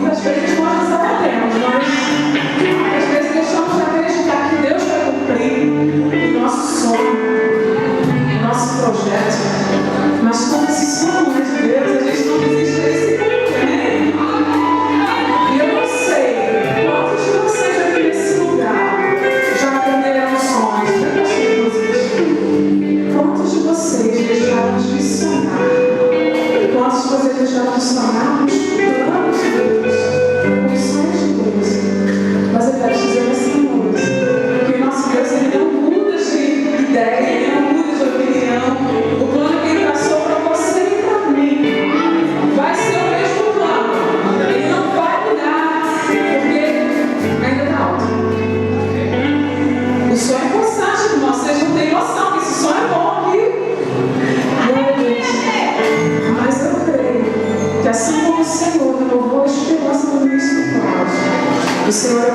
muitas vezes nós não sabemos, mas às vezes deixamos de acreditar que Deus vai cumprir o nosso sonho, o nosso projeto. Mas como esse sonho é de Deus, a gente não desiste desse ponto, né? E eu não sei quantos de vocês aqui nesse lugar já aprenderam sonhos, quantos de vocês deixaram de sonhar? Quantos de vocês deixaram de sonhar com os planos de Deus, com os sonhos de Deus? Mas eu quero te dizer nessa noite que o nosso Deus, ele não muda de ideia, ele não muda de opinião. O plano que ele traçou para você e para mim vai ser o mesmo plano. Ele não vai mudar, porque ainda está alto. O sonho é constante, irmão. Vocês não têm noção que esse sonho é bom aqui. Mas eu creio que assim como o Senhor renovou a esperança do ministro Cláudio, o Senhor é